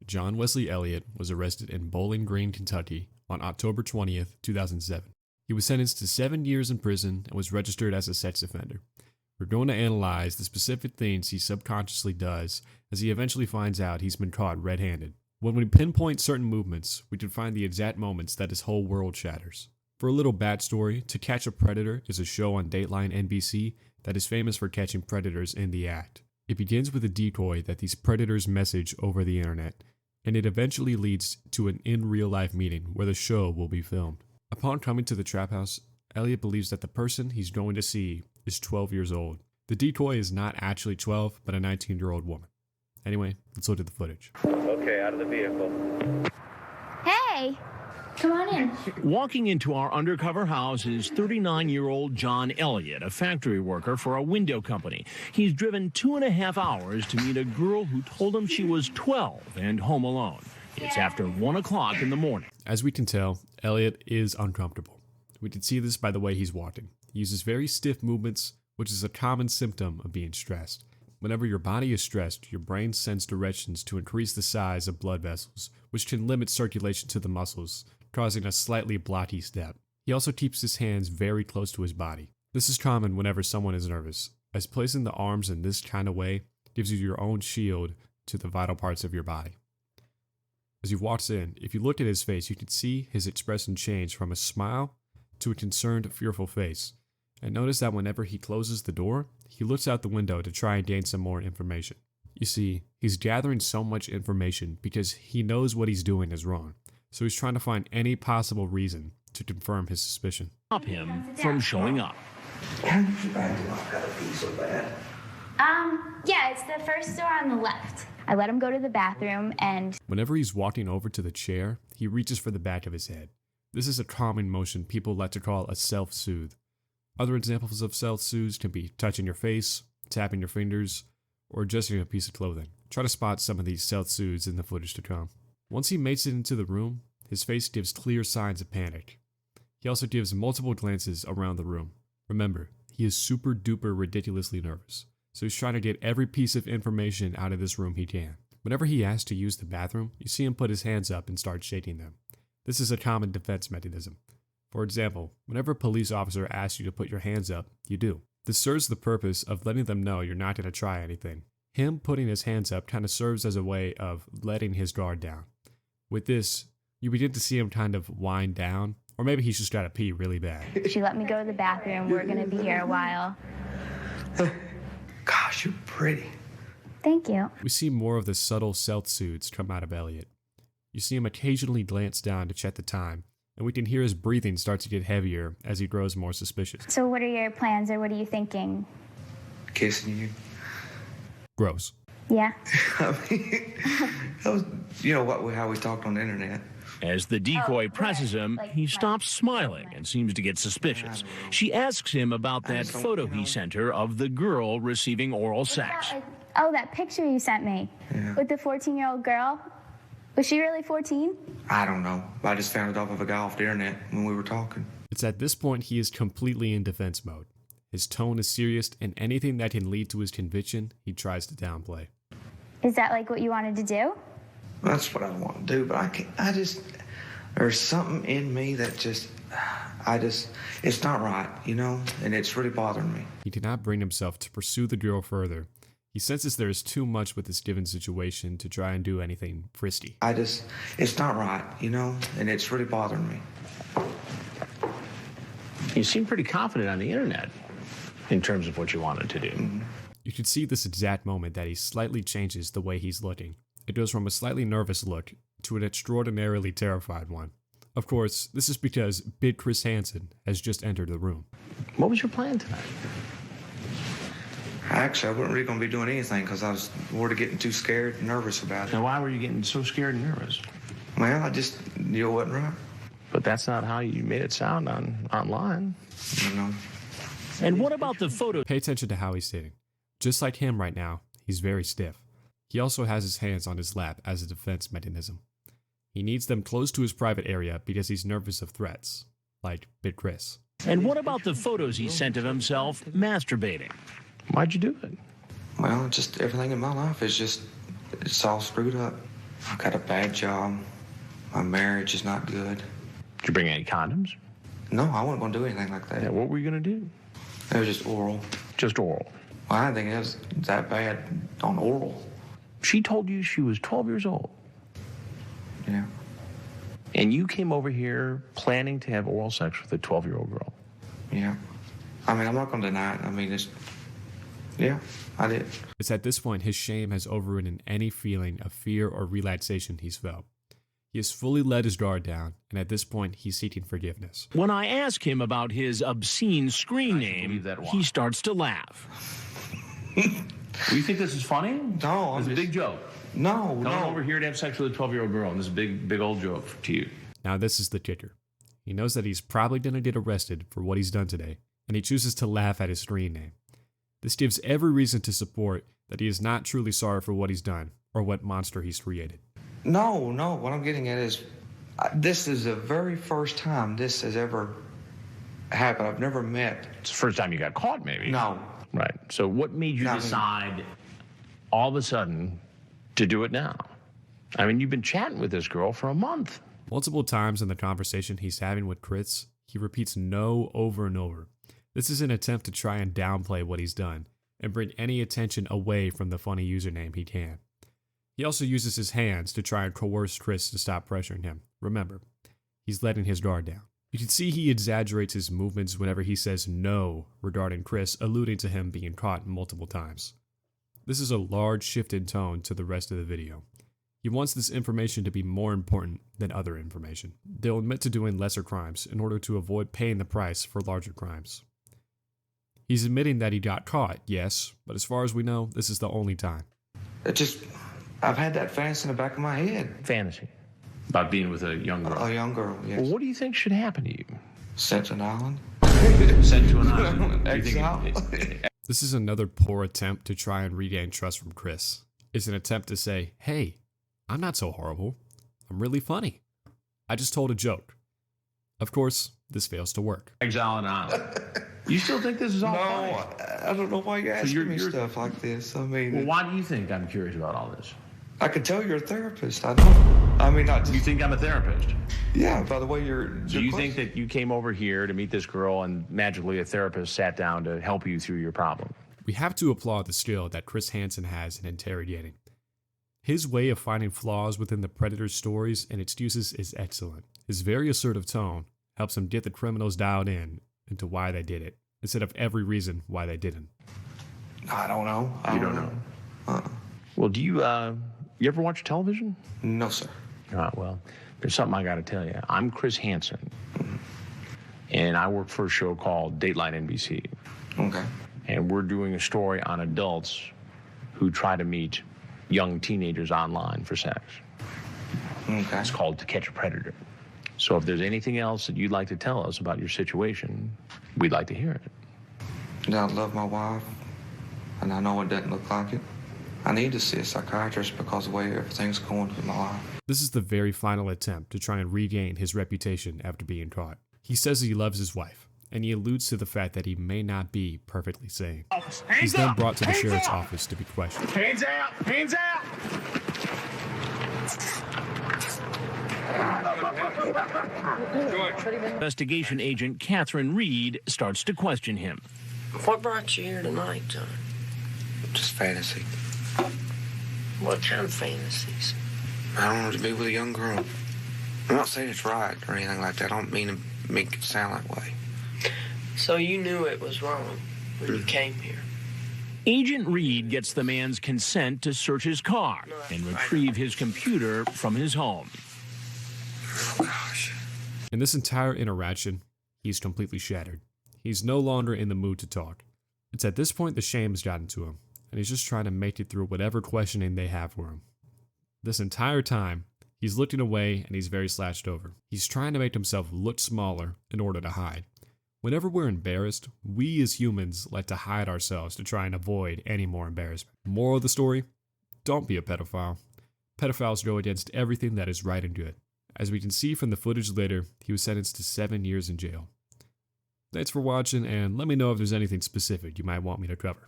John Wesley Elliot was arrested in Bowling Green, Kentucky on October 20th, 2007. He was sentenced to 7 years in prison and was registered as a sex offender. We're going to analyze the specific things he subconsciously does as he eventually finds out he's been caught red-handed. When we pinpoint certain movements, we can find the exact moments that his whole world shatters. For a little backstory, To Catch a Predator is a show on Dateline NBC that is famous for catching predators in the act. It begins with a decoy that these predators message over the internet, and it eventually leads to an in-real-life meeting where the show will be filmed. Upon coming to the trap house, Elliot believes that the person he's going to see is 12 years old. The decoy is not actually 12, but a 19-year-old woman. Anyway, let's look at the footage. Okay, out of the vehicle. Hey, come on in. Walking into our undercover house is 39-year-old John Elliot, a factory worker for a window company. He's driven 2.5 hours to meet a girl who told him she was 12 and home alone. It's after 1 o'clock in the morning. As we can tell, Elliot is uncomfortable. We can see this by the way he's walking. He uses very stiff movements, which is a common symptom of being stressed. Whenever your body is stressed, your brain sends directions to increase the size of blood vessels, which can limit circulation to the muscles, causing a slightly blocky step. He also keeps his hands very close to his body. This is common whenever someone is nervous, as placing the arms in this kind of way gives you your own shield to the vital parts of your body. As he walks in, if you look at his face, you can see his expression change from a smile to a concerned, fearful face. And notice that whenever he closes the door, he looks out the window to try and gain some more information. You see, he's gathering so much information because he knows what he's doing is wrong. So he's trying to find any possible reason to confirm his suspicion. Stop him from showing up. How did you find him? I've got to pee so bad. Yeah, it's the first door on the left. I let him go to the bathroom and... Whenever he's walking over to the chair, he reaches for the back of his head. This is a common motion people like to call a self-soothe. Other examples of self-soothes can be touching your face, tapping your fingers, or adjusting a piece of clothing. Try to spot some of these self-soothes in the footage to come. Once he makes it into the room, his face gives clear signs of panic. He also gives multiple glances around the room. Remember, he is super duper ridiculously nervous, so he's trying to get every piece of information out of this room he can. Whenever he asks to use the bathroom, you see him put his hands up and start shaking them. This is a common defense mechanism. For example, whenever a police officer asks you to put your hands up, you do. This serves the purpose of letting them know you're not going to try anything. Him putting his hands up kind of serves as a way of letting his guard down. With this, you begin to see him kind of wind down, or maybe he's just got to pee really bad. She let me go to the bathroom. We're going to be here a while. Gosh, you're pretty. Thank you. We see more of the subtle self-soothes come out of Elliot. You see him occasionally glance down to check the time, and we can hear his breathing start to get heavier as he grows more suspicious. So what are your plans, or what are you thinking? Kissing you. Gross. Yeah. I mean, that was, how we talked on the internet. As the decoy presses him, he stops smiling and seems to get suspicious. She asks him about that photo he sent her of the girl receiving oral sex. Oh, that picture you sent me with the 14-year-old girl. Was she really 14? I don't know. I just found it off of a guy off the internet when we were talking. It's at this point he is completely in defense mode. His tone is serious, and anything that can lead to his conviction, he tries to downplay. Is that like what you wanted to do? That's what I want to do, but there's something in me that it's not right, and it's really bothering me. He cannot bring himself to pursue the girl further. He senses there is too much with this given situation to try and do anything frisky. It's not right, and it's really bothering me. You seem pretty confident on the internet in terms of what you wanted to do. Mm-hmm. You can see this exact moment that he slightly changes the way he's looking. It goes from a slightly nervous look to an extraordinarily terrified one. Of course, this is because Big Chris Hansen has just entered the room. What was your plan tonight? Actually, I wasn't really going to be doing anything because I was worried of getting too scared and nervous about it. Now, why were you getting so scared and nervous? Well, I just knew it wasn't right. But that's not how you made it sound online. I know. And what about the photo? Pay attention to how he's sitting. Just like him right now, he's very stiff. He also has his hands on his lap as a defense mechanism. He needs them close to his private area because he's nervous of threats, like Big Chris. And what about the photos he sent of himself masturbating? Why'd you do it? Well, just everything in my life is it's all screwed up. I got a bad job. My marriage is not good. Did you bring any condoms? No, I wasn't going to do anything like that. Yeah, what were you going to do? It was just oral. Just oral. Well, I didn't think it was that bad on oral. She told you she was 12 years old. Yeah. And you came over here planning to have oral sex with a 12-year-old girl. Yeah. I mean, I'm not going to deny it. I mean, yeah, I did. It's at this point his shame has overridden any feeling of fear or relaxation he's felt. He has fully let his guard down, and at this point, he's seeking forgiveness. When I ask him about his obscene screen name, he starts to laugh. You think this is funny? No. It's a big joke. No. Coming over here to have sex with a 12-year-old girl, and this is a big old joke to you. Now this is the kicker. He knows that he's probably going to get arrested for what he's done today, and he chooses to laugh at his screen name. This gives every reason to support that he is not truly sorry for what he's done or what monster he's created. No. What I'm getting at is, this is the very first time this has ever happened. I've never met. It's the first time you got caught, maybe. No. Right. So what made you decide all of a sudden to do it now? I mean, you've been chatting with this girl for a month. Multiple times in the conversation he's having with Chris, he repeats no over and over. This is an attempt to try and downplay what he's done and bring any attention away from the funny username he can. He also uses his hands to try and coerce Chris to stop pressuring him. Remember, he's letting his guard down. You can see he exaggerates his movements whenever he says no regarding Chris, alluding to him being caught multiple times. This is a large shift in tone to the rest of the video. He wants this information to be more important than other information. They'll admit to doing lesser crimes in order to avoid paying the price for larger crimes. He's admitting that he got caught, yes, but as far as we know, this is the only time. I've had that fantasy in the back of my head. Fantasy. About being with a young girl. A young girl, yes. Well, what do you think should happen to you? Sent to an island. Sent to an island. Exile. This is another poor attempt to try and regain trust from Chris. It's an attempt to say, hey, I'm not so horrible. I'm really funny. I just told a joke. Of course, this fails to work. Exile an island. You still think this is all funny? No, I don't know why you're asking me stuff like this. I mean... Well, why do you think I'm curious about all this? I can tell you're a therapist. I know. I mean, not just... You think I'm a therapist? Yeah, by the way you're... Do you think that you came over here to meet this girl and magically a therapist sat down to help you through your problem? We have to applaud the skill that Chris Hansen has in interrogating. His way of finding flaws within the Predator's stories and excuses is excellent. His very assertive tone helps him get the criminals dialed in into why they did it, instead of every reason why they didn't. I don't know. You don't know? Well, do you ever watch television? No, sir. Well, there's something I got to tell you. I'm Chris Hansen, and I work for a show called Dateline NBC. Okay. And we're doing a story on adults who try to meet young teenagers online for sex. Okay. It's called To Catch a Predator. So if there's anything else that you'd like to tell us about your situation, we'd like to hear it. I love my wife, and I know it doesn't look like it. I need to see a psychiatrist because of the way everything's going with my life. This is the very final attempt to try and regain his reputation after being caught. He says he loves his wife, and he alludes to the fact that he may not be perfectly sane. He's then brought to the sheriff's office to be questioned. Hands out! Hands out! Investigation agent Catherine Reed starts to question him. What brought you here tonight, John? Just fantasy. What kind of fantasies? I don't want to be with a young girl. I'm not saying it's right or anything like that. I don't mean to make it sound that way. So you knew it was wrong when you came here? Agent Reed gets the man's consent to search his car and retrieve his computer from his home. Oh, gosh. In this entire interaction, he's completely shattered. He's no longer in the mood to talk. It's at this point the shame has gotten to him, and he's just trying to make it through whatever questioning they have for him. This entire time, he's looking away and he's very slashed over. He's trying to make himself look smaller in order to hide. Whenever we're embarrassed, we as humans like to hide ourselves to try and avoid any more embarrassment. Moral of the story? Don't be a pedophile. Pedophiles go against everything that is right and good. As we can see from the footage later, he was sentenced to 7 years in jail. Thanks for watching, and let me know if there's anything specific you might want me to cover.